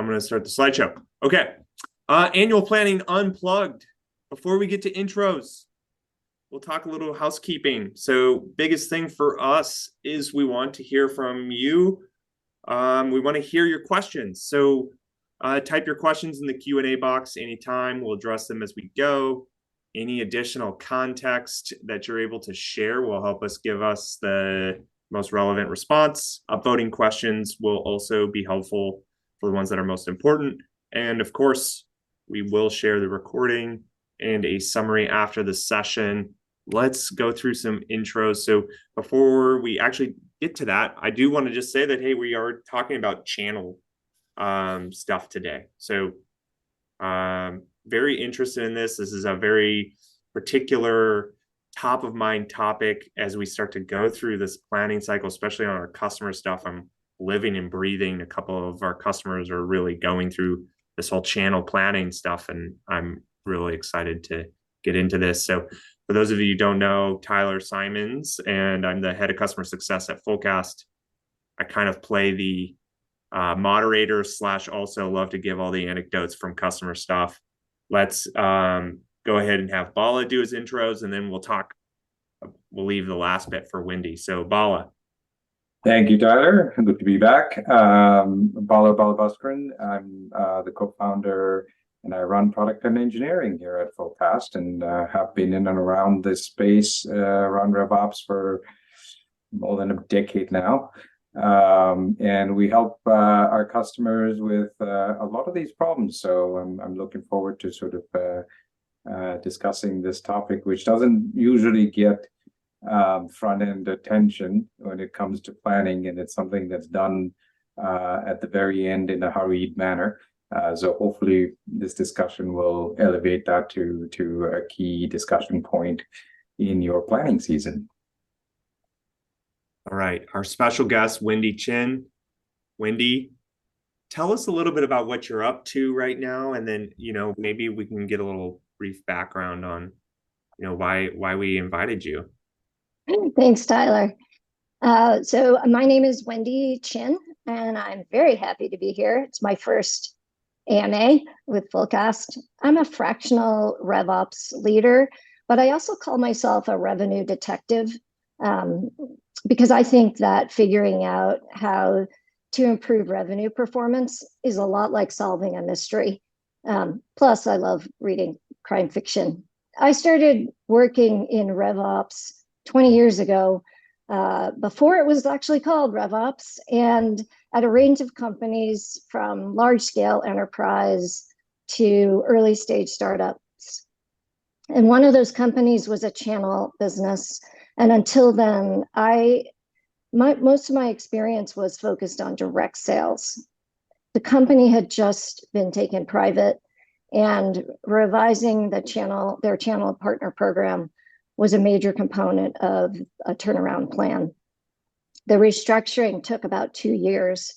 I'm going to start the slideshow. Okay. Annual planning unplugged. Before we get to intros, we'll talk a little housekeeping. So biggest thing for us is we want to hear from you. We want to hear your questions. So type your questions in the Q&A box anytime. We'll address them as we go. Any additional context that you're able to share will help us give us the most relevant response. Upvoting questions will also be helpful for the ones that are most important. And of course, we will share the recording and a summary after the session. Let's go through some intros. So before we actually get to that, I do want to just say that, hey, we are talking about channel stuff today. So very interested in this. This is a very particular top of mind topic as we start to go through this planning cycle, especially on our customer stuff. I'm living and breathing. A couple of our customers are really going through this whole channel planning stuff, and I'm really excited to get into this. So for those of you who don't know, Tyler Simons, and I'm the head of customer success at Fullcast. I kind of play the moderator / also love to give all the anecdotes from customer stuff. Let's go ahead and have Bala do his intros, and then we'll leave the last bit for Wendy. So Bala. Thank you, Tyler. Good to be back. Bala Balabaskaran. I'm the co-founder and I run product and engineering here at Fullcast, and have been in and around this space, around RevOps for more than a decade now. And we help our customers with a lot of these problems. So I'm looking forward to sort of discussing this topic, which doesn't usually get front-end attention when it comes to planning, and it's something that's done at the very end in a hurried manner. So hopefully this discussion will elevate that to a key discussion point in your planning season. All right, our special guest, Wendy Chin. Wendy, tell us a little bit about what you're up to right now, and then, maybe we can get a little brief background on, why we invited you. Thanks, Tyler. So my name is Wendy Chin, and I'm very happy to be here. It's my first AMA with Fullcast. I'm a fractional RevOps leader, but I also call myself a revenue detective, because I think that figuring out how to improve revenue performance is a lot like solving a mystery. Plus, I love reading crime fiction. I started working in RevOps 20 years ago, before it was actually called RevOps, and at a range of companies from large-scale enterprise to early-stage startups. And one of those companies was a channel business. And until then, most of my experience was focused on direct sales. The company had just been taken private, and revising their channel partner program was a major component of a turnaround plan. The restructuring took about 2 years.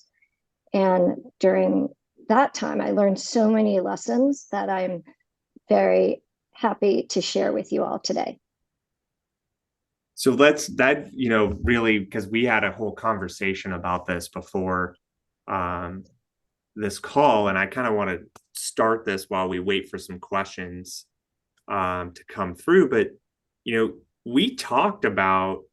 And during that time, I learned so many lessons that I'm very happy to share with you all today. So really, because we had a whole conversation about this before this call, and I kind of want to start this while we wait for some questions to come through. But, we talked about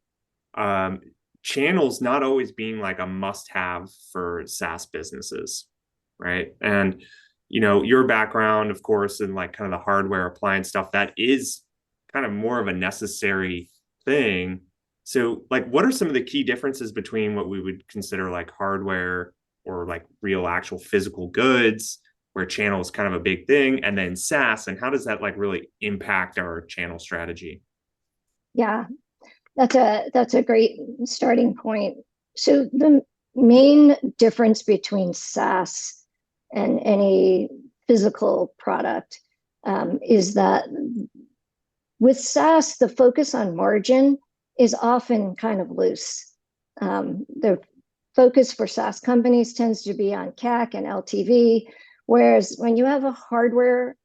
channels not always being like a must-have for SaaS businesses, right? And, your background, of course, in like kind of the hardware appliance stuff, that is kind of more of a necessary thing. So like, what are some of the key differences between what we would consider like hardware or like real actual physical goods, where channel is kind of a big thing, and then SaaS, and how does that like really impact our channel strategy? Yeah, that's a great starting point. So the main difference between SaaS and any physical product is that with SaaS, the focus on margin is often kind of loose. The focus for SaaS companies tends to be on CAC and LTV, whereas when you have a hardware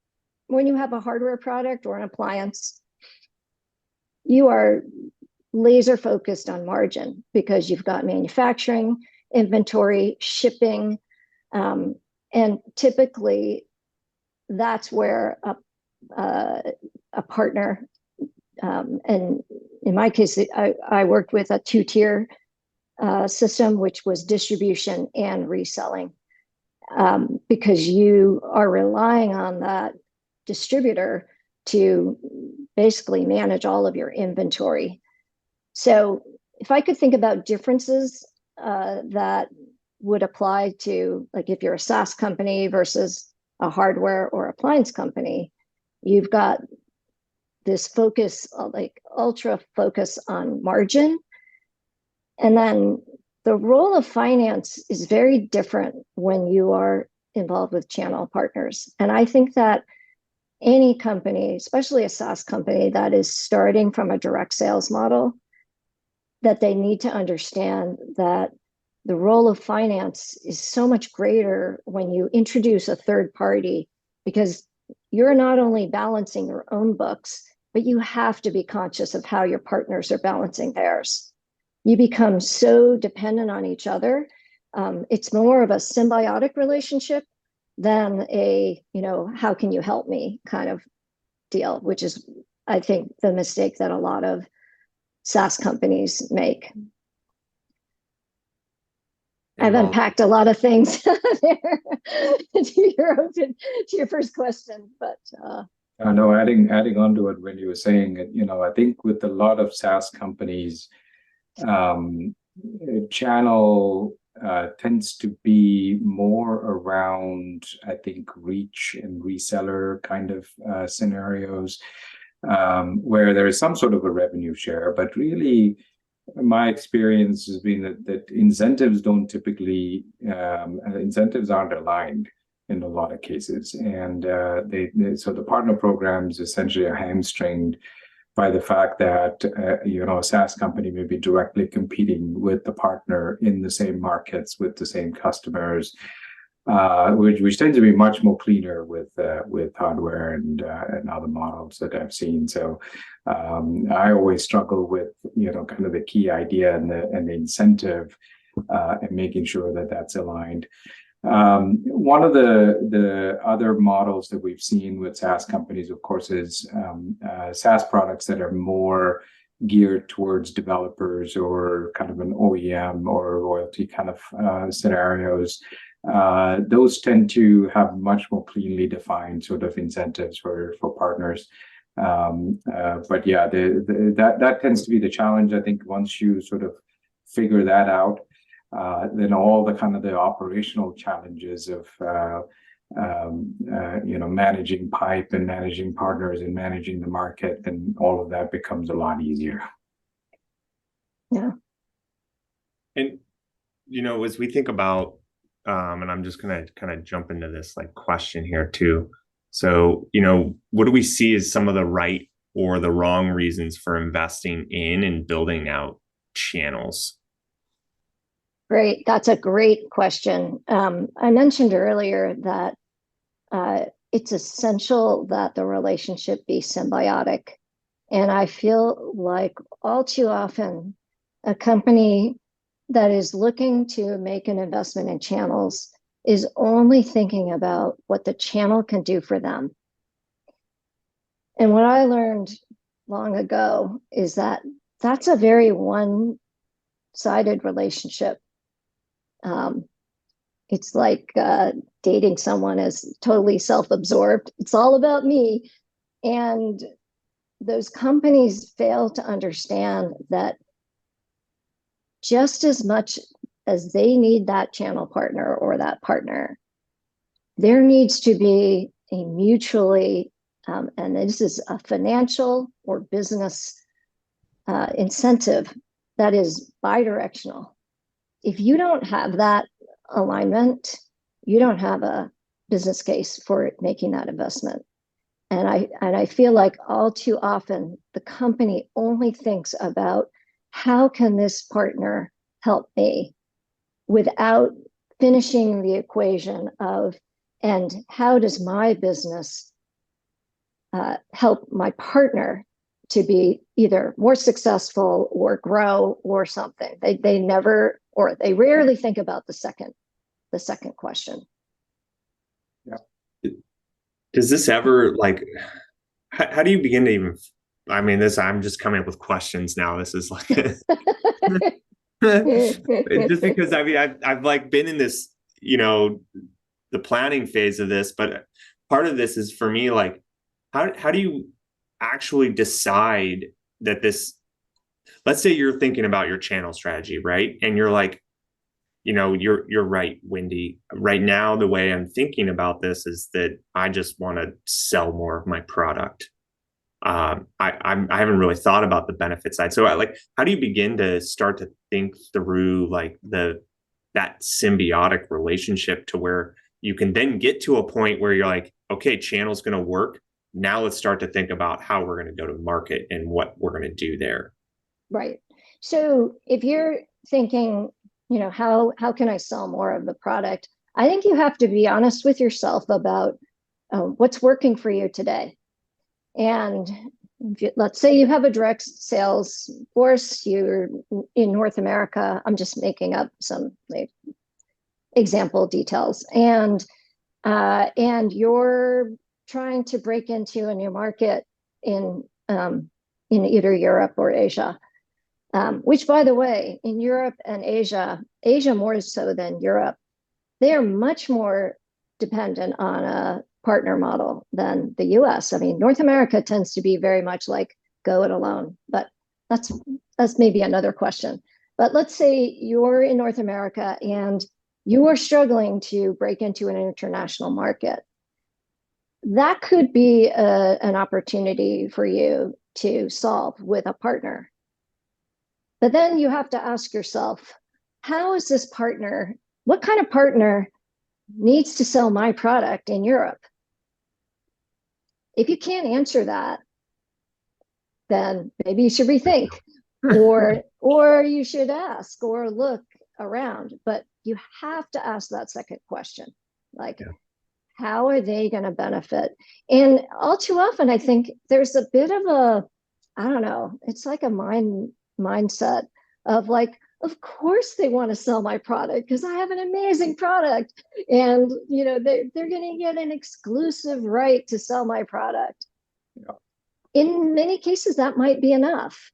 product or an appliance, you are laser focused on margin because you've got manufacturing, inventory, shipping, And typically, that's where a partner, and in my case, I worked with a two-tier system, which was distribution and reselling, because you are relying on that distributor to basically manage all of your inventory. So if I could think about differences that would apply to, like, if you're a SaaS company versus a hardware or appliance company, you've got this focus, like ultra focus on margin. And then the role of finance is very different when you are involved with channel partners. And I think that any company, especially a SaaS company that is starting from a direct sales model, that they need to understand that the role of finance is so much greater when you introduce a third party, because you're not only balancing your own books, but you have to be conscious of how your partners are balancing theirs. You become so dependent on each other. It's more of a symbiotic relationship than a, how can you help me kind of deal, which is, I think, the mistake that a lot of SaaS companies make. I've unpacked a lot of things there to your first question, but no, adding on to it when you were saying it, I think with a lot of SaaS companies, channel tends to be more around, I think, reach and reseller kind of scenarios, where there is some sort of a revenue share, but really, my experience has been that incentives don't typically, incentives aren't aligned in a lot of cases. And so the partner programs essentially are hamstringed by the fact that, a SaaS company may be directly competing with the partner in the same markets with the same customers, which tends to be much more cleaner with hardware and other models that I've seen. So I always struggle with kind of the key idea and the incentive, and making sure that that's aligned. One of the other models that we've seen with SaaS companies, of course, is SaaS products that are more geared towards developers or kind of an OEM or royalty kind of scenarios. Those tend to have much more cleanly defined sort of incentives for partners. But yeah, that tends to be the challenge. I think once you sort of figure that out, then all the kind of the operational challenges of managing pipe and managing partners and managing the market, and all of that becomes a lot easier. Yeah. And as we think about, and I'm just gonna kind of jump into this question here too. So, what do we see as some of the right or the wrong reasons for investing in and building out channels? Great. That's a great question. I mentioned earlier that it's essential that the relationship be symbiotic. And I feel like all too often, a company that is looking to make an investment in channels is only thinking about what the channel can do for them. And what I learned long ago is that that's a very one-sided relationship. It's like dating someone as totally self-absorbed. It's all about me. And those companies fail to understand that just as much as they need that channel partner or that partner, there needs to be a mutually, and this is a financial or business incentive that is bidirectional. If you don't have that alignment, you don't have a business case for making that investment. And I feel like all too often the company only thinks about how can this partner help me, without finishing the equation of, and how does my business help my partner to be either more successful or grow or something. They never, or they rarely think about the second question. does this ever like, how do you begin to even, I mean, I'm just coming up with questions now. This is like, just because I mean, I've like been in this, the planning phase of this, but part of this is for me, like, how do you actually decide that this, let's say you're thinking about your channel strategy, right? And you're like, you're right, Wendy. Right now, the way I'm thinking about this is that I just want to sell more of my product. I haven't really thought about the benefit side. So, how do you begin to start to think through like that symbiotic relationship to where you can then get to a point where you're like, okay, channel's going to work. Now let's start to think about how we're going to go to market and what we're going to do there. Right. So if you're thinking, how can I sell more of the product? I think you have to be honest with yourself about what's working for you today. And let's say you have a direct sales force, you're in North America. I'm just making up some example details, and you're trying to break into a new market in either Europe or Asia. Which, by the way, in Europe and Asia more so than Europe, they are much more dependent on a partner model than the US. I mean, North America tends to be very much like go it alone, but that's maybe another question. But let's say you're in North America and you are struggling to break into an international market. That could be an opportunity for you to solve with a partner. But then you have to ask yourself, how is this partner, what kind of partner needs to sell my product in Europe? If you can't answer that, then maybe you should rethink, or you should ask or look around. But you have to ask that second question, like, how are they going to benefit? And all too often, I think there's a bit of a, I don't know, it's like a mindset of like, of course they want to sell my product because I have an amazing product, and they're going to get an exclusive right to sell my product. Yeah. In many cases that might be enough,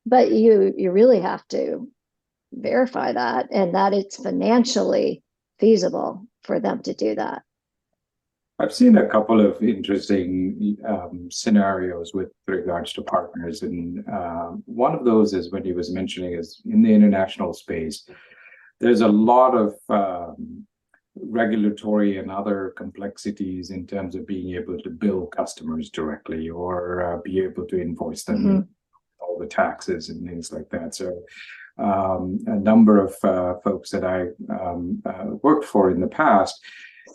but you really have to verify that, and that it's financially feasible for them to do that. I've seen a couple of interesting scenarios with regards to partners, and one of those is when he was mentioning is in the international space, there's a lot of regulatory and other complexities in terms of being able to bill customers directly or be able to invoice them all the taxes and things like that. So a number of folks that I worked for in the past,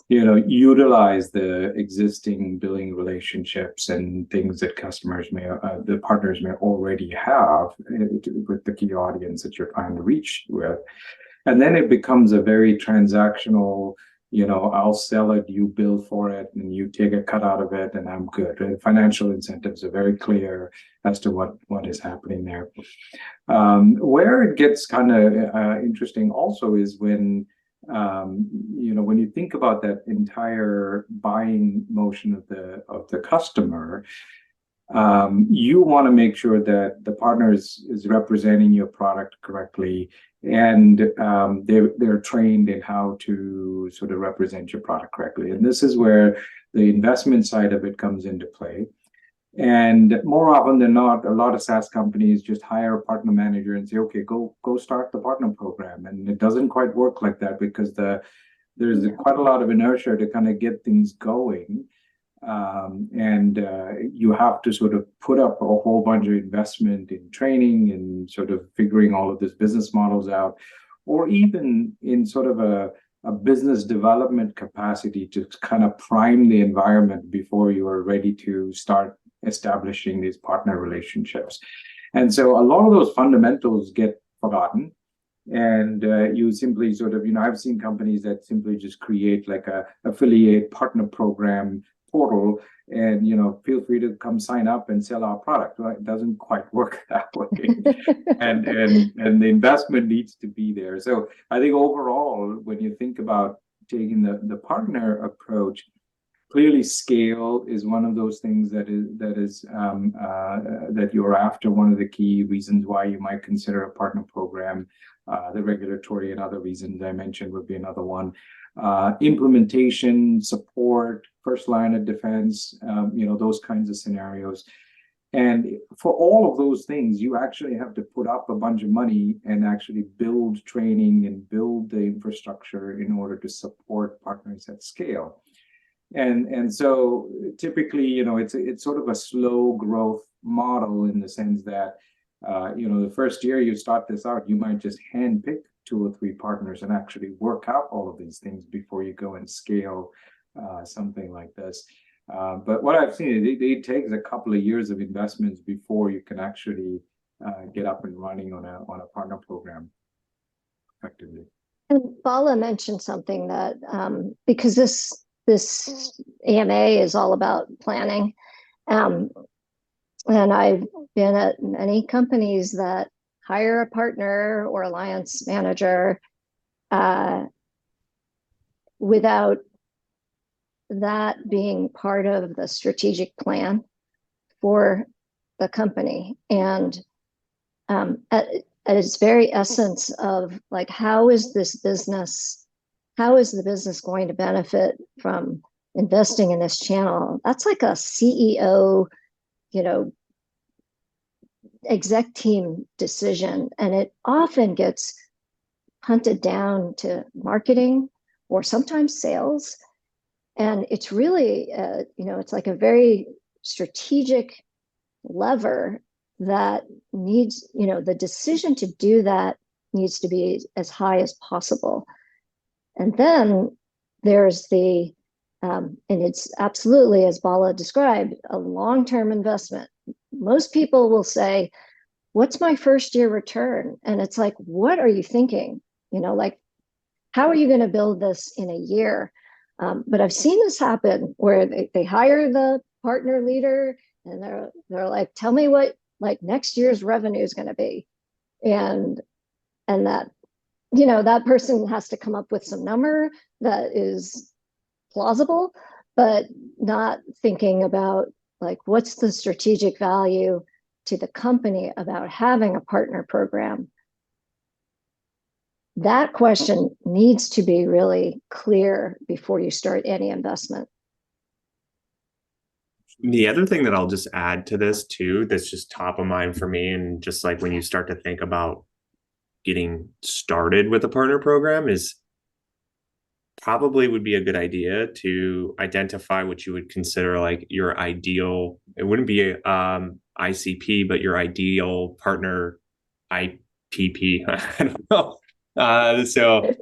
utilize the existing billing relationships and things that the partners may already have with the key audience that you're trying to reach with. And then it becomes a very transactional, I'll sell it, you bill for it, and you take a cut out of it, and I'm good. And financial incentives are very clear as to what is happening there. Where it gets kind of interesting also is when when you think about that entire buying motion of the customer, you want to make sure that the partner is representing your product correctly, and they're trained in how to sort of represent your product correctly. And this is where the investment side of it comes into play. And more often than not, a lot of SaaS companies just hire a partner manager and say, okay, go start the partner program. And it doesn't quite work like that because there's quite a lot of inertia to kind of get things going. And you have to sort of put up a whole bunch of investment in training and sort of figuring all of these business models out, or even in sort of a business development capacity to kind of prime the environment before you are ready to start establishing these partner relationships. And so a lot of those fundamentals get forgotten. And you simply sort of, I've seen companies that simply just create like a affiliate partner program portal and, feel free to come sign up and sell our product. Well, it doesn't quite work that way. and the investment needs to be there. So I think overall, when you think about taking the partner approach, Clearly, scale is one of those things that you're after. One of the key reasons why you might consider a partner program. The regulatory and other reasons I mentioned would be another one. Implementation, support, first line of defense, those kinds of scenarios. And for all of those things, you actually have to put up a bunch of money and actually build training and build the infrastructure in order to support partners at scale. And so typically, it's sort of a slow growth model in the sense that, the first year you start this out, you might just handpick 2 or 3 partners and actually work out all of these things before you go and scale something like this. But what I've seen, it takes a couple of years of investments before you can actually get up and running on a partner program effectively. And Bala mentioned something that because this AMA is all about planning, and I've been at many companies that hire a partner or alliance manager without that being part of the strategic plan for the company. And at its very essence of like, how is the business going to benefit from investing in this channel? That's like a CEO, exec team decision. And it often gets punted down to marketing or sometimes sales. And it's really, it's like a very strategic lever that needs, the decision to do that needs to be as high as possible. And then there's and it's absolutely, as Bala described, a long-term investment. Most people will say, what's my first year return? And it's like, what are you thinking? Like, how are you going to build this in a year? But I've seen this happen where they hire the partner leader and they're like, tell me what like next year's revenue is going to be. And that, that person has to come up with some number that is plausible, but not thinking about like, what's the strategic value to the company about having a partner program. That question needs to be really clear before you start any investment. The other thing that I'll just add to this too, that's just top of mind for me, and just like when you start to think about getting started with a partner program, is probably would be a good idea to identify what you would consider like your ideal, it wouldn't be ICP, but your ideal partner IPP. I don't know. So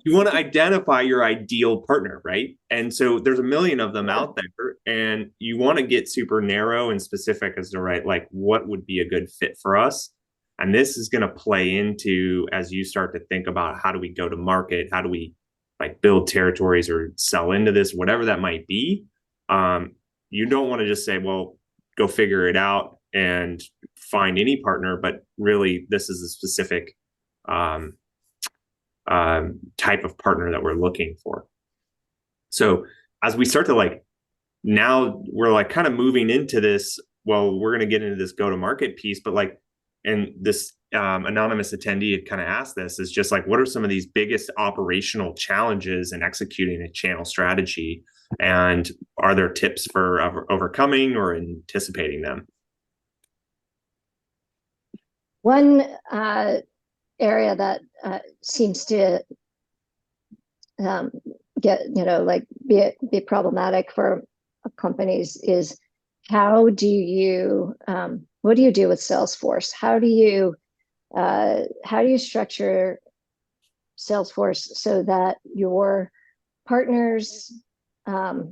you want to identify your ideal partner, right? And so there's a million of them out there, and you want to get super narrow and specific as to, right, like what would be a good fit for us. And this is going to play into, as you start to think about how do we go to market, how do we like build territories or sell into this, whatever that might be. You don't want to just say, well, go figure it out and find any partner, but really this is a specific type of partner that we're looking for. So as we start to like, now we're like kind of moving into this, well, we're going to get into this go-to-market piece, but like, and this anonymous attendee had kind of asked this, is just like, what are some of these biggest operational challenges in executing a channel strategy? And are there tips for overcoming or anticipating them? One area that seems to get, like be problematic for companies is how do you, what do you do with Salesforce? How do you structure Salesforce so that your partners are,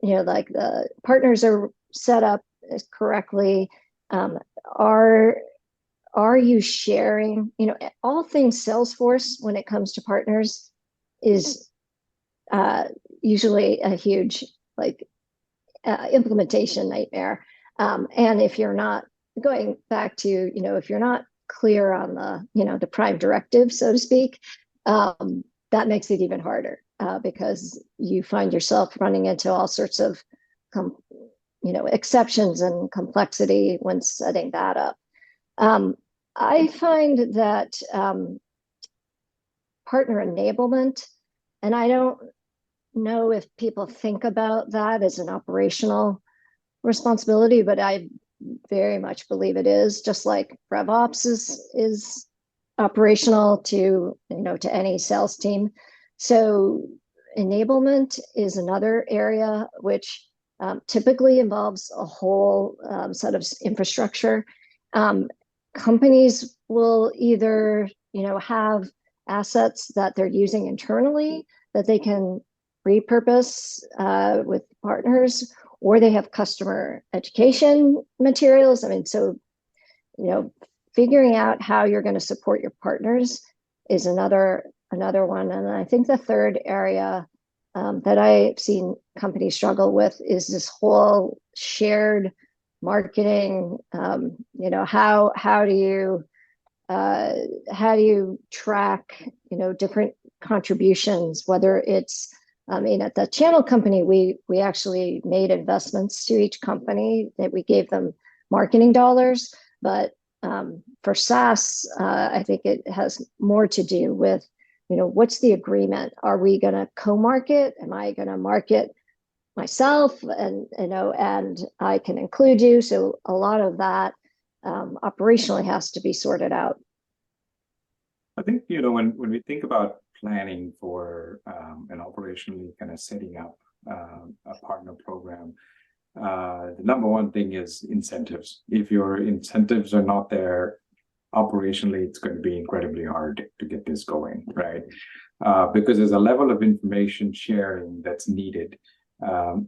like the partners are set up correctly? Are you sharing, all things Salesforce when it comes to partners is usually a huge like implementation nightmare. And if you're not going back to, if you're not clear on the, the prime directive, so to speak, that makes it even harder. because you find yourself running into all sorts of exceptions and complexity when setting that up. I find that partner enablement, and I don't know if people think about that as an operational responsibility, but I very much believe it is, just like RevOps is operational to any sales team. So enablement is another area which typically involves a whole set of infrastructure. Companies will either have assets that they're using internally that they can repurpose with partners, or they have customer education materials. I mean, so figuring out how you're going to support your partners is another one. And I think the third area that I've seen companies struggle with is this whole shared marketing. How do you track different contributions, whether it's at the channel company, we actually made investments to each company that we gave them marketing dollars. But for SaaS, I think it has more to do with, what's the agreement? Are we going to co-market? Am I going to market myself? And I can include you. So a lot of that operationally has to be sorted out. I think, when we think about planning for and operationally kind of setting up a partner program, the number one thing is incentives. If your incentives are not there, operationally, it's going to be incredibly hard to get this going, right? Because there's a level of information sharing that's needed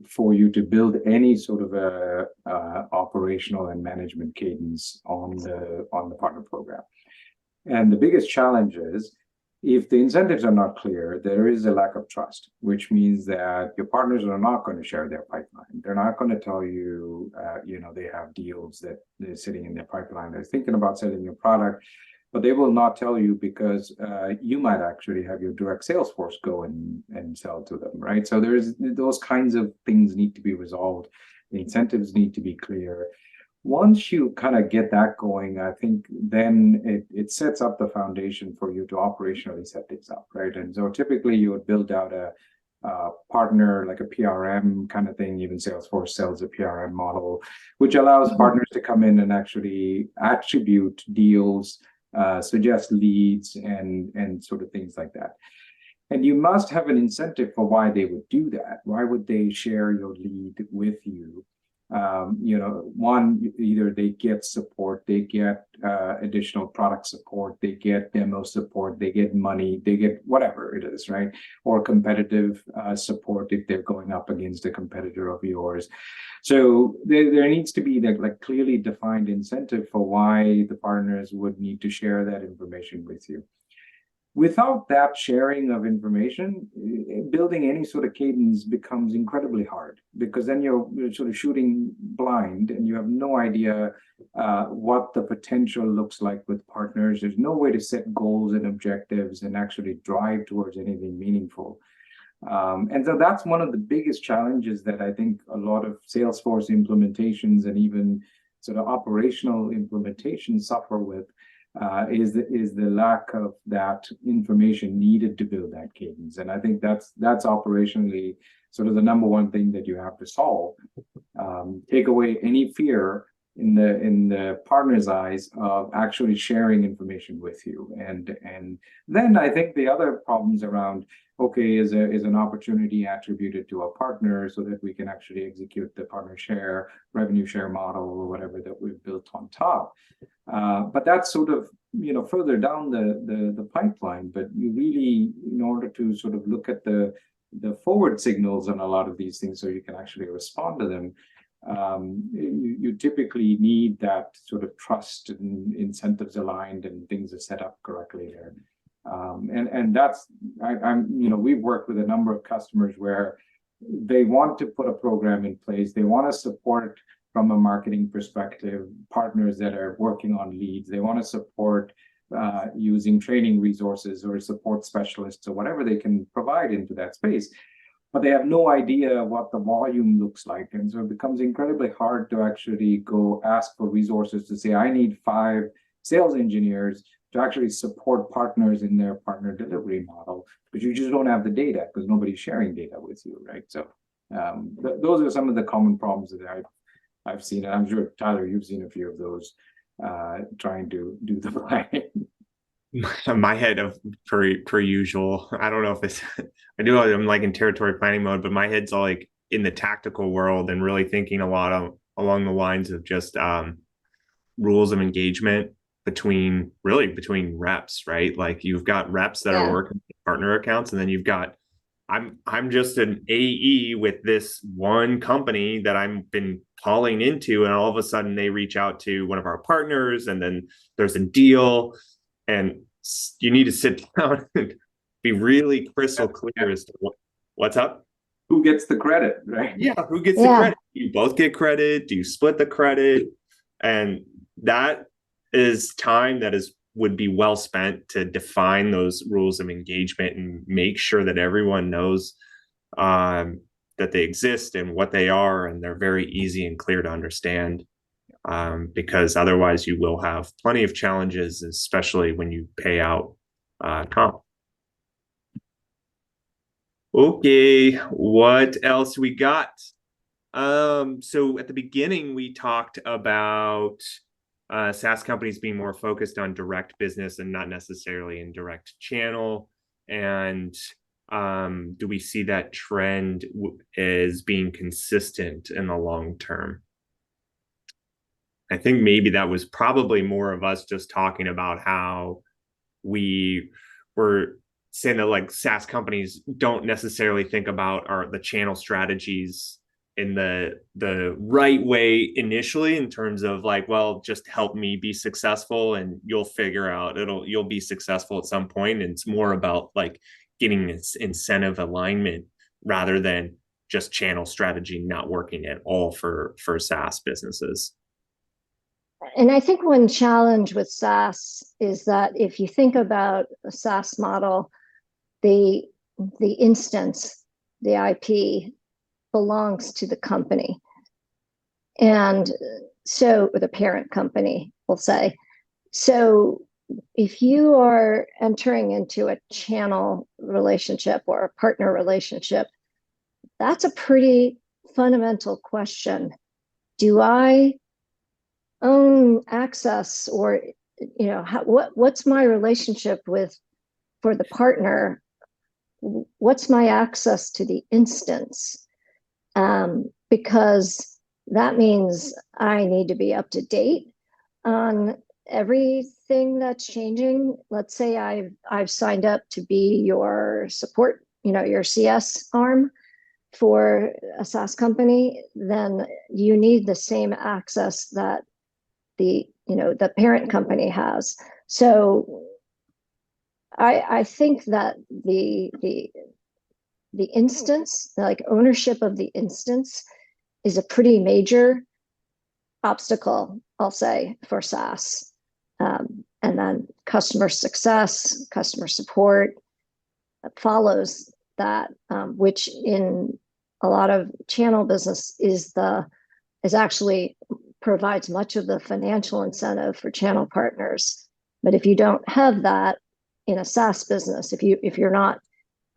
for you to build any sort of a operational and management cadence on the partner program. And the biggest challenge is, if the incentives are not clear, there is a lack of trust, which means that your partners are not going to share their pipeline. They're not going to tell you, they have deals that they're sitting in their pipeline. They're thinking about selling your product, but they will not tell you because you might actually have your direct Salesforce go and sell to them, right? So there's those kinds of things need to be resolved. The incentives need to be clear. Once you kind of get that going, I think then it sets up the foundation for you to operationally set things up, right? And so typically you would build out a partner, like a PRM kind of thing. Even Salesforce sells a PRM model, which allows partners to come in and actually attribute deals, suggest leads, and sort of things like that. And you must have an incentive for why they would do that. Why would they share your lead with you? One, either they get support, they get additional product support, they get demo support, they get money, they get whatever it is, right? Or competitive support if they're going up against a competitor of yours. So there needs to be that like clearly defined incentive for why the partners would need to share that information with you. Without that sharing of information, building any sort of cadence becomes incredibly hard, because then you're sort of shooting blind and you have no idea what the potential looks like with partners. There's no way to set goals and objectives and actually drive towards anything meaningful. And so that's one of the biggest challenges that I think a lot of Salesforce implementations and even sort of operational implementations suffer with. Is the lack of that information needed to build that cadence. And I think that's operationally sort of the number one thing that you have to solve. Take away any fear in the partner's eyes of actually sharing information with you. And then I think the other problems around, okay, is an opportunity attributed to a partner so that we can actually execute the partner share, revenue share model, or whatever that we've built on top. But that's sort of, further down the pipeline. But you really, in order to sort of look at the forward signals on a lot of these things so you can actually respond to them, you typically need that sort of trust and incentives aligned and things are set up correctly there. And that's, we've worked with a number of customers where they want to put a program in place. They want to support from a marketing perspective partners that are working on leads. They want to support using training resources or support specialists or whatever they can provide into that space. But they have no idea what the volume looks like. And so it becomes incredibly hard to actually go ask for resources to say, I need 5 sales engineers to actually support partners in their partner delivery model, because you just don't have the data because nobody's sharing data with you, right? So those are some of the common problems that I've seen. And I'm sure, Tyler, you've seen a few of those trying to do the planning. My head of per usual. I don't know if it's I'm like in territory planning mode, but my head's all like in the tactical world and really thinking a lot of along the lines of just rules of engagement between reps, right? Like you've got reps that are working partner accounts, and then you've got I'm just an AE with this one company that I've been calling into, and all of a sudden they reach out to one of our partners, and then there's a deal. And you need to sit down and be really crystal clear as to what's up. Who gets the credit, right? Yeah, who gets the credit? Do you both get credit? Do you split the credit? And that is time that would be well spent to define those rules of engagement and make sure that everyone knows that they exist and what they are, and they're very easy and clear to understand. Because otherwise you will have plenty of challenges, especially when you pay out comp. Okay, what else we got? So at the beginning, we talked about SaaS companies being more focused on direct business and not necessarily in direct channel. And do we see that trend as being consistent in the long term? I think maybe that was probably more of us just talking about how we were saying that like SaaS companies don't necessarily think about the channel strategies in the right way initially, in terms of like, well, just help me be successful and you'll figure out you'll be successful at some point. And it's more about like getting this incentive alignment rather than just channel strategy not working at all for SaaS businesses. And I think one challenge with SaaS is that if you think about a SaaS model, the instance, the IP belongs to the company. And so the parent company, we'll say. So if you are entering into a channel relationship or a partner relationship, that's a pretty fundamental question. Do I own access, or what's my relationship for the partner? What's my access to the instance? Because that means I need to be up to date on everything that's changing. Let's say I've signed up to be your support, your CS arm for a SaaS company. Then you need the same access that the parent company has. So I think that the instance, like ownership of the instance, is a pretty major obstacle, I'll say, for SaaS. And then customer success, customer support follows that, which in a lot of channel business is actually provides much of the financial incentive for channel partners. But if you don't have that in a SaaS business, if you're not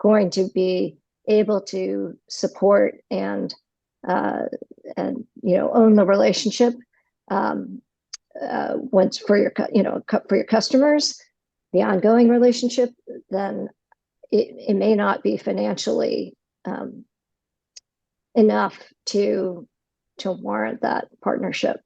going to be able to support and own the relationship once for your customers, the ongoing relationship, then it may not be financially enough to warrant that partnership.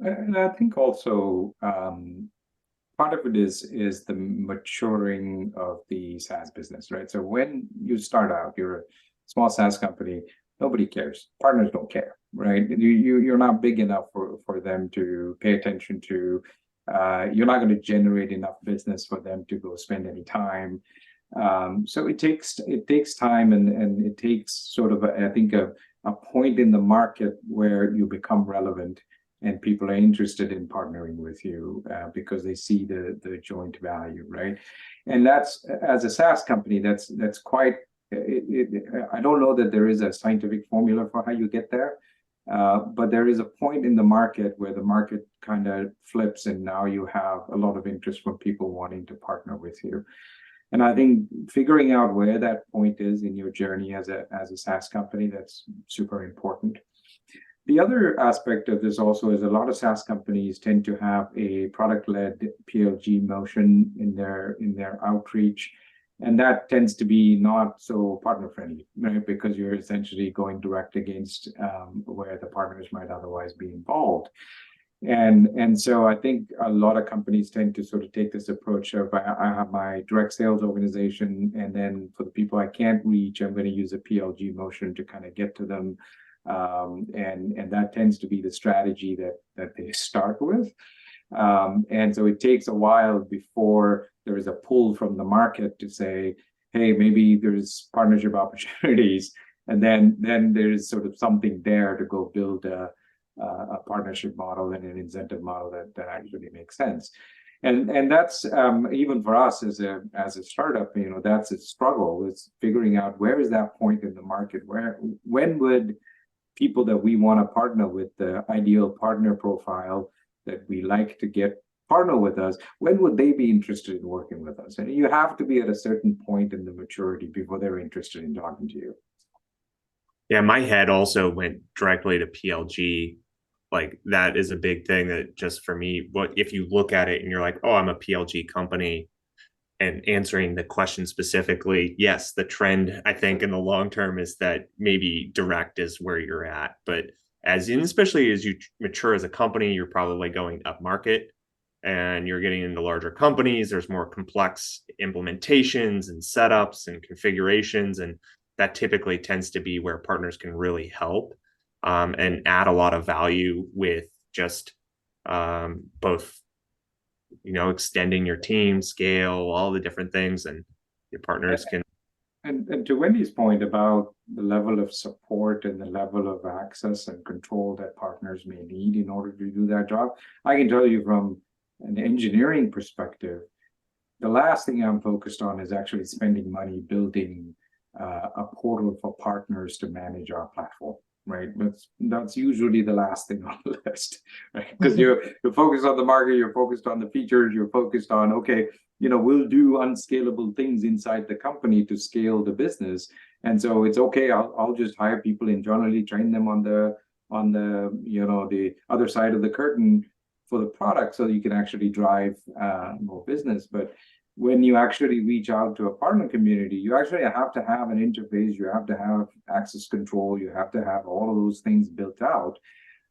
And I think also part of it is the maturing of the SaaS business, right? So when you start out, you're a small SaaS company, nobody cares. Partners don't care, right? You're not big enough for them to pay attention to. You're not going to generate enough business for them to go spend any time. So it takes time, and it takes sort of a point in the market where you become relevant and people are interested in partnering with you because they see the joint value, right? And that's, as a SaaS company, that's quite. I don't know that there is a scientific formula for how you get there, but there is a point in the market where the market kind of flips, and now you have a lot of interest from people wanting to partner with you. And I think figuring out where that point is in your journey as a SaaS company, that's super important. The other aspect of this also is a lot of SaaS companies tend to have a product-led PLG motion in their outreach, and that tends to be not so partner-friendly, right? Because you're essentially going direct against where the partners might otherwise be involved. And so I think a lot of companies tend to sort of take this approach of I have my direct sales organization, and then for the people I can't reach, I'm going to use a PLG motion to kind of get to them. And that tends to be the strategy that they start with. And so it takes a while before there is a pull from the market to say, hey, maybe there's partnership opportunities. And then there's sort of something there to go build a partnership model and an incentive model that actually makes sense. And that's even for us as a startup, that's a struggle. It's figuring out where is that point in the market, when would people that we want to partner with, the ideal partner profile that we like to get partner with us, when would they be interested in working with us? And you have to be at a certain point in the maturity before they're interested in talking to you. Yeah, my head also went directly to PLG. Like that is a big thing that just for me, if you look at it and you're like, oh, I'm a PLG company, and answering the question specifically, yes, the trend, I think, in the long term is that maybe direct is where you're at. But especially as you mature as a company, you're probably going up market and you're getting into larger companies. There's more complex implementations and setups and configurations. And that typically tends to be where partners can really help and add a lot of value with just both extending your team scale, all the different things, and your partners can. And to Wendy's point about the level of support and the level of access and control that partners may need in order to do that job, I can tell you from an engineering perspective, the last thing I'm focused on is actually spending money building a portal for partners to manage our platform. Right, that's usually the last thing on the list, right? Because you're focused on the market, you're focused on the features, you're focused on, okay, we'll do unscalable things inside the company to scale the business, and so it's okay. I'll just hire people internally, train them on the the other side of the curtain for the product, so you can actually drive more business. But when you actually reach out to a partner community, you actually have to have an interface, you have to have access control, you have to have all of those things built out.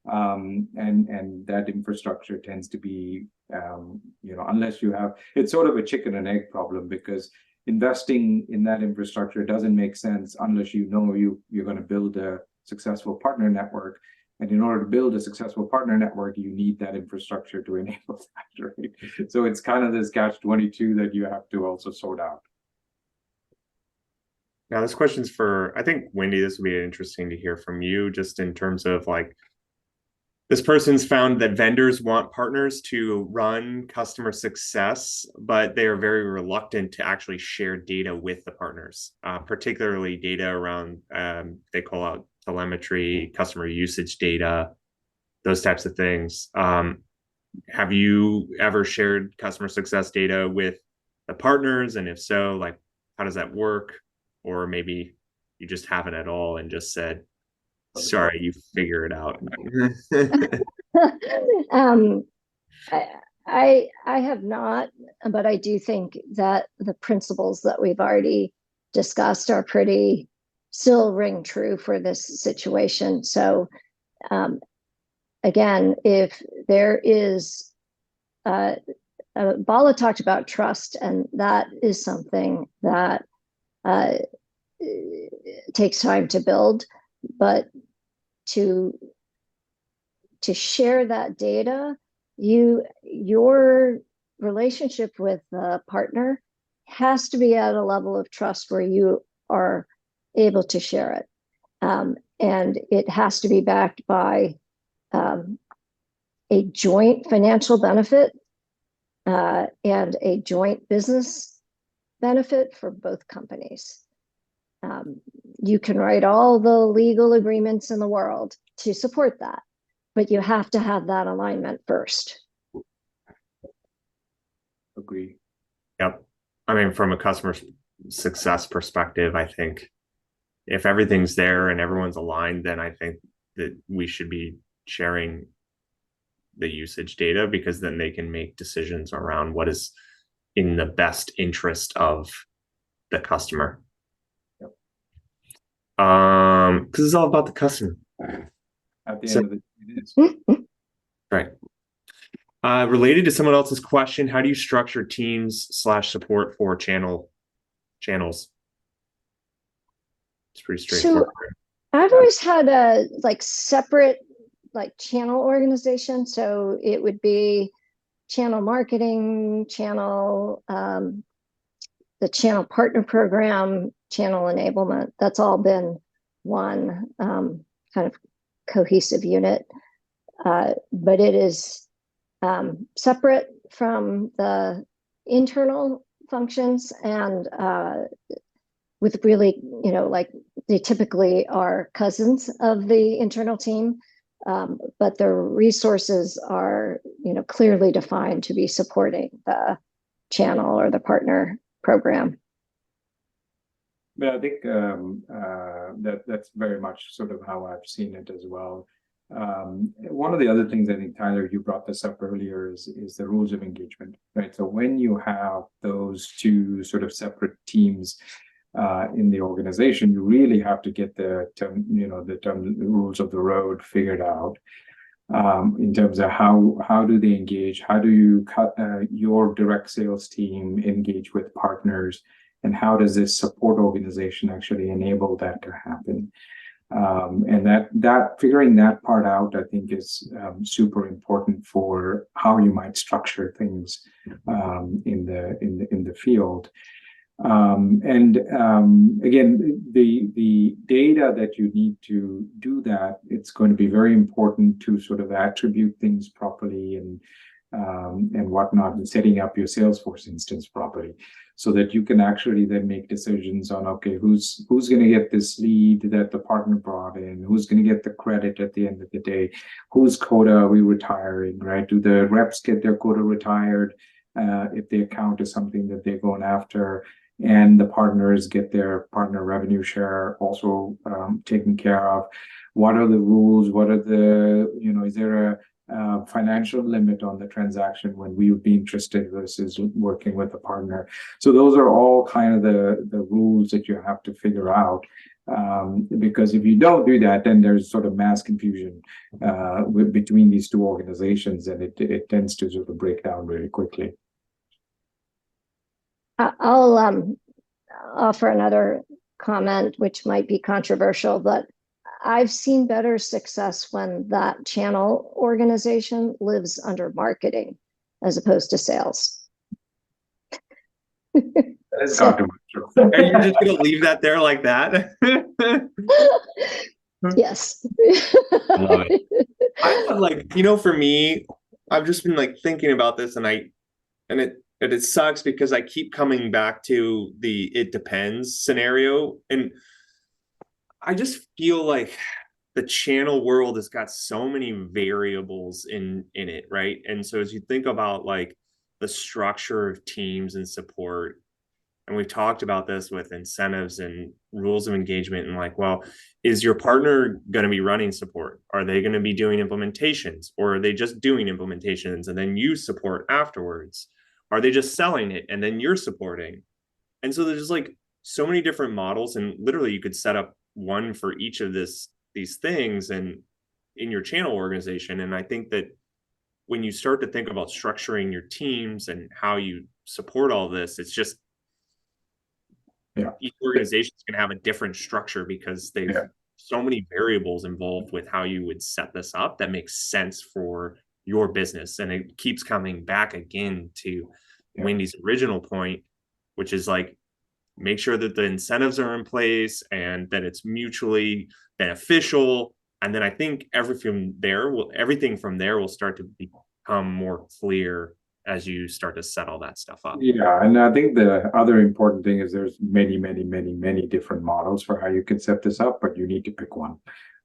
And that infrastructure tends to be, unless you have, it's sort of a chicken and egg problem, because investing in that infrastructure doesn't make sense unless you're going to build a successful partner network. And in order to build a successful partner network, you need that infrastructure to enable that, right? So it's kind of this catch-22 that you have to also sort out. Now, this question's for, I think, Wendy, this would be interesting to hear from you, just in terms of like, this person's found that vendors want partners to run customer success, but they are very reluctant to actually share data with the partners, particularly data around, they call out telemetry, customer usage data, those types of things. Have you ever shared customer success data with the partners? And if so, like, how does that work? Or maybe you just haven't at all and just said, sorry, you figure it out. I have not, but I do think that the principles that we've already discussed are still ring true for this situation. So again, if there is, Bala talked about trust, and that is something that takes time to build, but to share that data, your relationship with the partner has to be at a level of trust where you are able to share it. And it has to be backed by a joint financial benefit and a joint business benefit for both companies. You can write all the legal agreements in the world to support that, but you have to have that alignment first. Agree. Yep. I mean, from a customer success perspective, I think if everything's there and everyone's aligned, then I think that we should be sharing the usage data, because then they can make decisions around what is in the best interest of the customer. Yep. Because it's all about the customer. At the end of the day, it is. Right. Related to someone else's question, how do you structure teams/support for channels? It's pretty straightforward. So I've always had a separate channel organization. So it would be channel marketing, channel, the channel partner program, channel enablement. That's all been one kind of cohesive unit. But it is separate from the internal functions, and with really, they typically are cousins of the internal team, but the resources are, clearly defined to be supporting the channel or the partner program. But I think that's very much sort of how I've seen it as well. One of the other things, I think, Tyler, you brought this up earlier, is the rules of engagement, right? So when you have those two sort of separate teams in the organization, you really have to get the rules of the road figured out, in terms of how do they engage, how do you your direct sales team engage with partners, and how does this support organization actually enable that to happen? And that figuring that part out, I think, is super important for how you might structure things in the field. Again, the data that you need to do that, it's going to be very important to sort of attribute things properly and whatnot, and setting up your Salesforce instance properly, so that you can actually then make decisions on, okay, who's going to get this lead that the partner brought in, who's going to get the credit at the end of the day, whose quota are we retiring, right? Do the reps get their quota retired if the account is something that they're going after, and the partners get their partner revenue share also taken care of? What are the rules? What are the, is there a financial limit on the transaction when we would be interested versus working with a partner? So those are all kind of the rules that you have to figure out, because if you don't do that, then there's sort of mass confusion between these two organizations, and it tends to sort of break down very quickly. I'll offer another comment, which might be controversial, but I've seen better success when that channel organization lives under marketing as opposed to sales. That is controversial. Are you just going to leave that there like that? Yes. I love it. For me, I've just been thinking about this, and it sucks because I keep coming back to the "it depends" scenario, and I just feel like the channel world has got so many variables in it, right? And so as you think about the structure of teams and support, and we've talked about this with incentives and rules of engagement, and well, is your partner going to be running support? Are they going to be doing implementations, or are they just doing implementations and then you support afterwards? Are they just selling it and then you're supporting? And so there's so many different models, and literally you could set up one for each of these things and in your channel organization. And I think that when you start to think about structuring your teams and how you support all this, it's just each organization is going to have a different structure, because they've so many variables involved with how you would set this up that makes sense for your business. And it keeps coming back again to Wendy's original point, which is make sure that the incentives are in place and that it's mutually beneficial And then I think everything from there will start to become more clear as you start to set all that stuff up. Yeah, and I think the other important thing is there's many, many, many, many different models for how you can set this up, but you need to pick one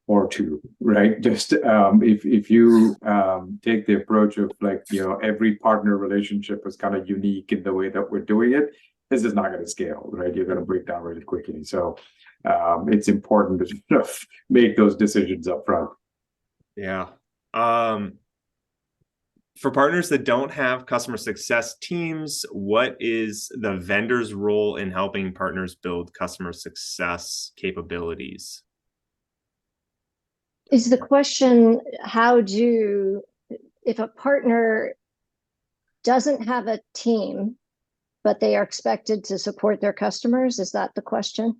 or two, right? Just if you take the approach of like, every partner relationship is kind of unique in the way that we're doing it, this is not going to scale, right? You're going to break down really quickly. So it's important to sort of make those decisions up front. Yeah. For partners that don't have customer success teams, what is the vendor's role in helping partners build customer success capabilities? Is the question, if a partner doesn't have a team, but they are expected to support their customers, is that the question?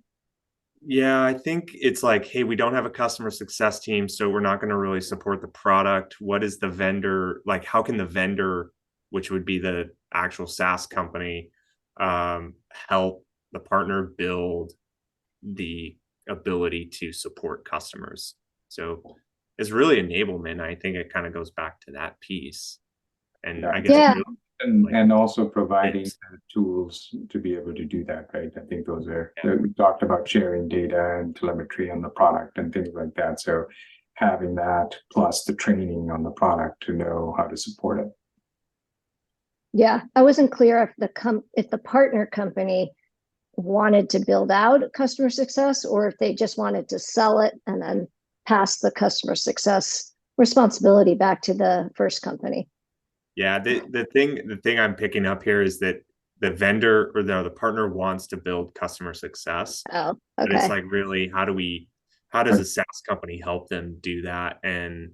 Yeah, I think it's like, hey, we don't have a customer success team, so we're not going to really support the product. What is the vendor, like, how can the vendor, which would be the actual SaaS company, help the partner build the ability to support customers? So it's really enablement. I think it kind of goes back to that piece. And I guess Yeah. And also providing tools to be able to do that, right? I think those are, we talked about sharing data and telemetry on the product and things like that. So having that plus the training on the product to know how to support it. Yeah, I wasn't clear if the partner company wanted to build out customer success or if they just wanted to sell it and then pass the customer success responsibility back to the first company. Yeah, the thing I'm picking up here is that the vendor or the partner wants to build customer success. Oh, but it's okay. like, really, how does a SaaS company help them do that? And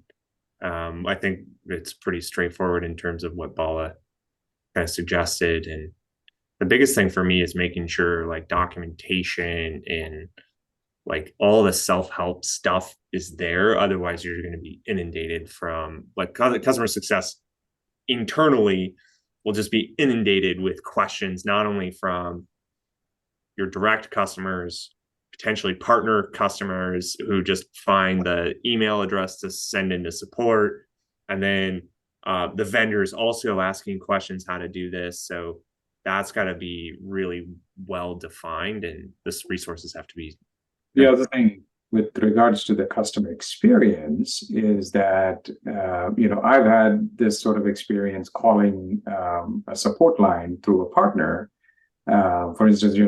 I think it's pretty straightforward in terms of what Bala kind of suggested. And the biggest thing for me is making sure like documentation and like all the self-help stuff is there. Otherwise, you're going to be inundated from like customer success internally will just be inundated with questions, not only from your direct customers, potentially partner customers who just find the email address to send into support. And then the vendors also asking questions how to do this. So that's got to be really well defined, and this resources have to be. The other thing with regards to the customer experience is that, I've had this sort of experience calling a support line through a partner. For instance,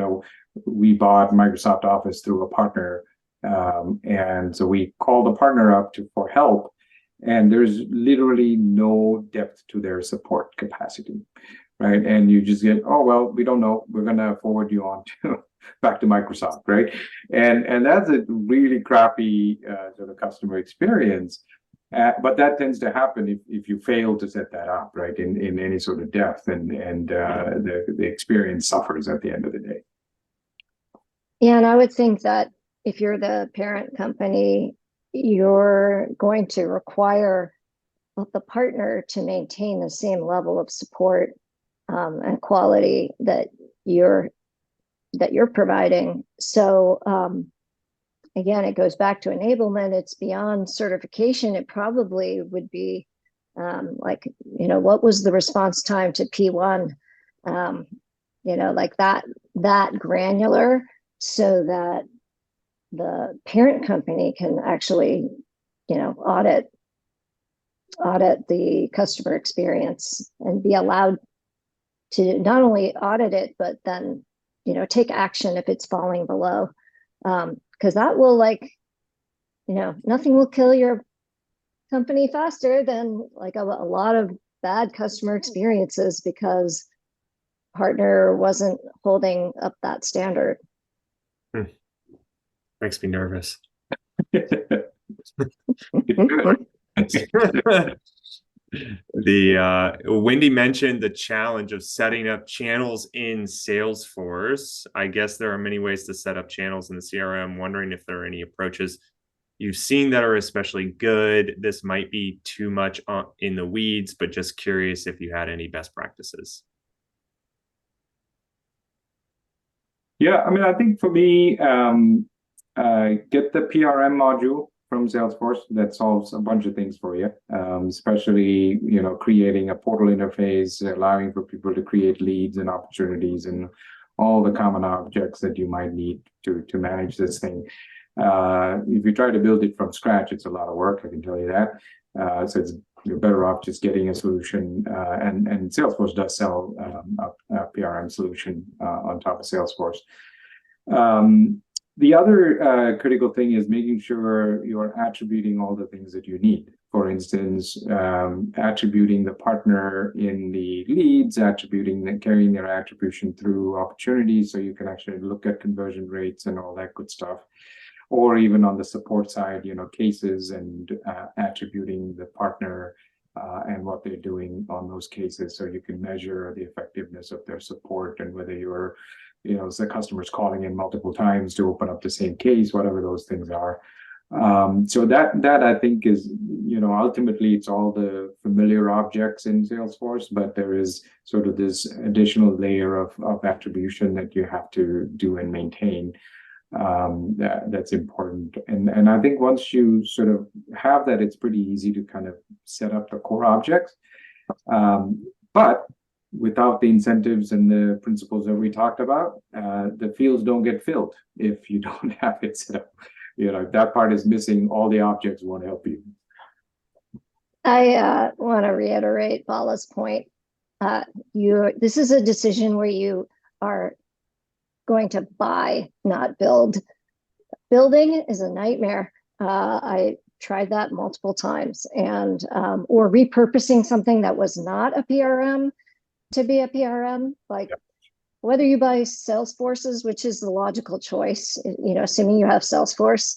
we bought Microsoft Office through a partner. And so we called the partner up for help, and there's literally no depth to their support capacity, right? And you just get, oh, well, we don't know. We're going to forward you on to back to Microsoft, right? And that's a really crappy sort of customer experience. But that tends to happen if you fail to set that up, right, in any sort of depth, and the experience suffers at the end of the day. Yeah, and I would think that if you're the parent company, you're going to require the partner to maintain the same level of support and quality that you're providing. So again, it goes back to enablement. It's beyond certification. It probably would be what was the response time to P1? Like that granular, so that the parent company can actually, audit the customer experience and be allowed to not only audit it, but then, take action if it's falling below. Because that will nothing will kill your company faster than like a lot of bad customer experiences because partner wasn't holding up that standard. Makes me nervous. Wendy mentioned the challenge of setting up channels in Salesforce. I guess there are many ways to set up channels in the CRM. Wondering if there are any approaches you've seen that are especially good. This might be too much in the weeds, but just curious if you had any best practices. Yeah, I mean, I think for me, get the PRM module from Salesforce that solves a bunch of things for you, especially, creating a portal interface, allowing for people to create leads and opportunities and all the common objects that you might need to manage this thing. If you try to build it from scratch, it's a lot of work, I can tell you that. So you're better off just getting a solution, and Salesforce does sell a PRM solution on top of Salesforce. The other critical thing is making sure you're attributing all the things that you need. For instance, attributing the partner in the leads, carrying their attribution through opportunities so you can actually look at conversion rates and all that good stuff. Or even on the support side, cases and attributing the partner and what they're doing on those cases so you can measure the effectiveness of their support and whether you're the customer's calling in multiple times to open up the same case, whatever those things are. So that I think is, ultimately it's all the familiar objects in Salesforce, but there is sort of this additional layer of attribution that you have to do and maintain. That's important. And I think once you sort of have that, it's pretty easy to kind of set up the core objects. But without the incentives and the principles that we talked about, the fields don't get filled if you don't have it set up. If that part is missing, all the objects won't help you. I want to reiterate Bala's point. This is a decision where you are going to buy, not build. Building is a nightmare. I tried that multiple times, and or repurposing something that was not a PRM to be a PRM, like whether you buy Salesforce's, which is the logical choice, assuming you have Salesforce,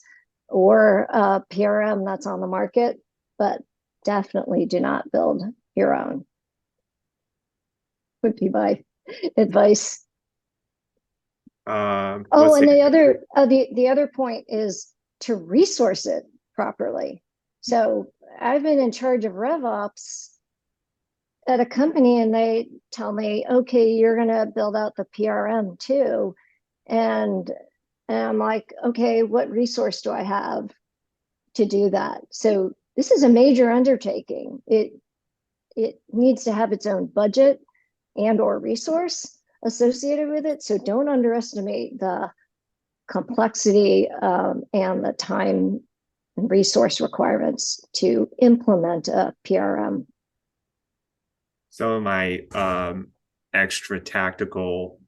or a PRM that's on the market, but definitely do not build your own. Would be my advice. And the other point is to resource it properly. So I've been in charge of RevOps at a company, and they tell me, okay, you're going to build out the PRM too. And I'm like, okay, what resource do I have to do that? So this is a major undertaking. It needs to have its own budget and or resource associated with it. So don't underestimate the complexity and the time and resource requirements to implement a PRM. Some of my extra tactical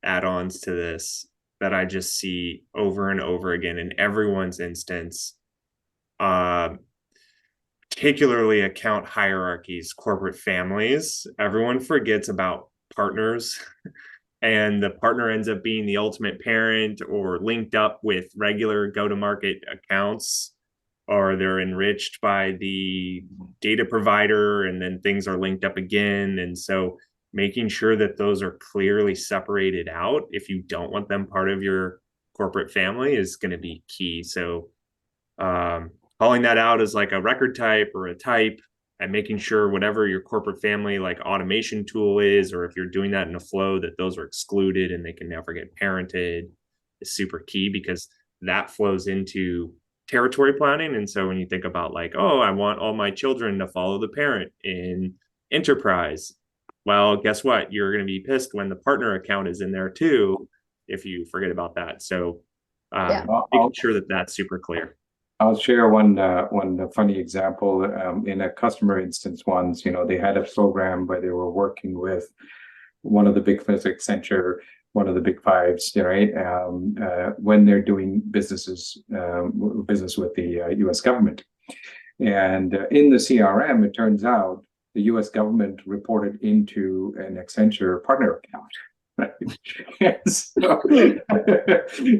add-ons to this that I just see over and over again in everyone's instance, particularly account hierarchies, corporate families. Everyone forgets about partners, and the partner ends up being the ultimate parent or linked up with regular go-to-market accounts, or they're enriched by the data provider, and then things are linked up again. And so making sure that those are clearly separated out if you don't want them part of your corporate family is going to be key. So calling that out as like a record type or a type, and making sure whatever your corporate family like automation tool is, or if you're doing that in a flow, that those are excluded and they can never get parented is super key, because that flows into territory planning. And so when you think about like, oh, I want all my children to follow the parent in enterprise, well, guess what? You're going to be pissed when the partner account is in there too, if you forget about that. So making sure that that's super clear. I'll share one funny example. In a customer instance once, they had a program where they were working with one of the big firms, Accenture, one of the big fives, right? When they're doing business with the U.S. government. And in the CRM, it turns out the U.S. government reported into an Accenture partner account. Right? And so, and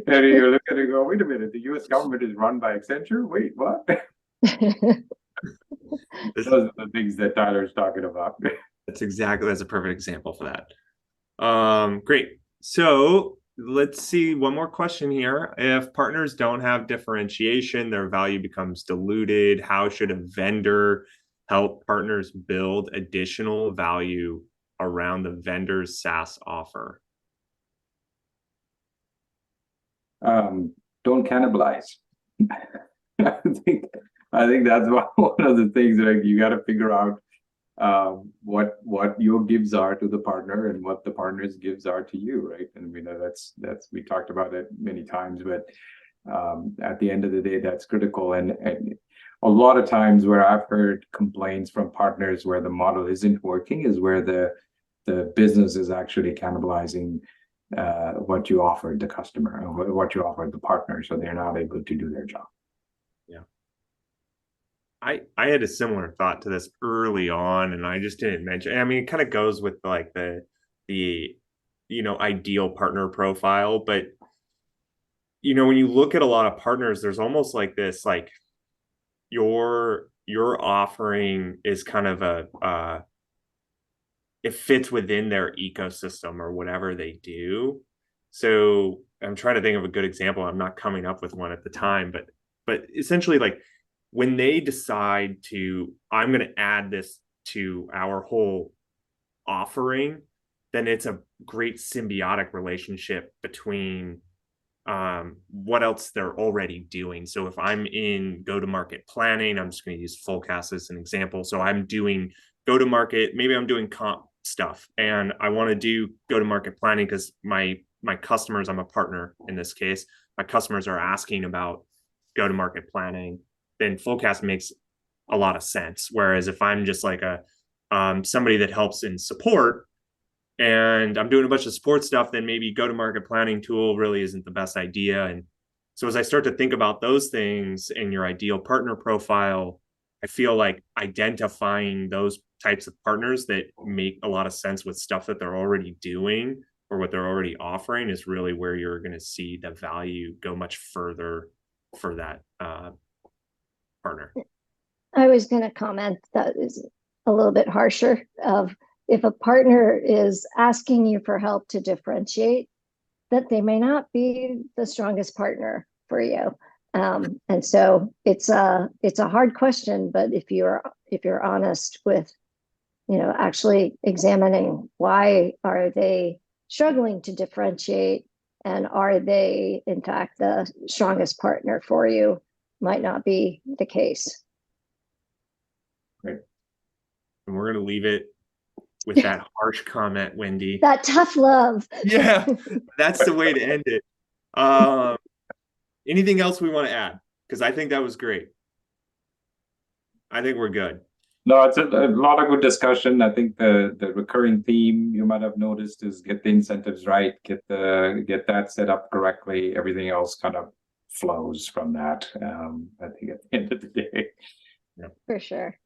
you're looking and go, wait a minute, the U.S. government is run by Accenture? Wait, what? Those are the things that Tyler's talking about. That's a perfect example for that. Great. So let's see one more question here. If partners don't have differentiation, their value becomes diluted. How should a vendor help partners build additional value around the vendor's SaaS offer? Don't cannibalize. I think that's one of the things that you got to figure out what your gives are to the partner and what the partner's gives are to you, right? And I mean that's we talked about it many times, but at the end of the day, that's critical. And a lot of times where I've heard complaints from partners where the model isn't working is where the business is actually cannibalizing what you offered the customer or what you offered the partner, so they're not able to do their job. Yeah. I had a similar thought to this early on, and I just didn't mention. I mean, it kind of goes with like the ideal partner profile, but when you look at a lot of partners, there's almost like this, like your offering is kind of it fits within their ecosystem or whatever they do. So I'm trying to think of a good example. I'm not coming up with one at the time, but essentially, like when they decide I'm going to add this to our whole offering, then it's a great symbiotic relationship between what else they're already doing. So if I'm in go-to-market planning, I'm just going to use Fullcast as an example. So I'm doing go-to-market, maybe I'm doing comp stuff, and I want to do go-to-market planning because my customers, I'm a partner in this case, my customers are asking about go-to-market planning, then Fullcast makes a lot of sense. Whereas if I'm just like somebody that helps in support, and I'm doing a bunch of support stuff, then maybe go-to-market planning tool really isn't the best idea. And so as I start to think about those things in your ideal partner profile, I feel like identifying those types of partners that make a lot of sense with stuff that they're already doing or what they're already offering is really where you're going to see the value go much further for that partner. I was going to comment that is a little bit harsher of if a partner is asking you for help to differentiate, that they may not be the strongest partner for you. And so it's a hard question, but if you're honest with, actually examining why are they struggling to differentiate and are they in fact the strongest partner for you, might not be the case. Great. And we're going to leave it with that harsh comment, Wendy. That tough love. Yeah, that's the way to end it. Anything else we want to add? Because I think that was great. I think we're good. No, it's a lot of good discussion. I think the recurring theme you might have noticed is get the incentives right, get that set up correctly. Everything else kind of flows from that. I think at the end of the day. Yeah. For sure.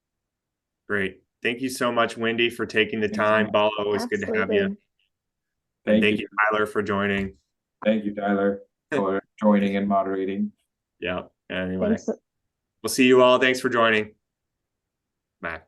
Great. Thank you so much, Wendy, for taking the time. Bala, always Absolutely. good to have you. Thank you, Tyler, for joining. Thank you, Tyler, for joining and moderating. Yeah. Anyway, Thanks. We'll see you all. Thanks for joining. Bye.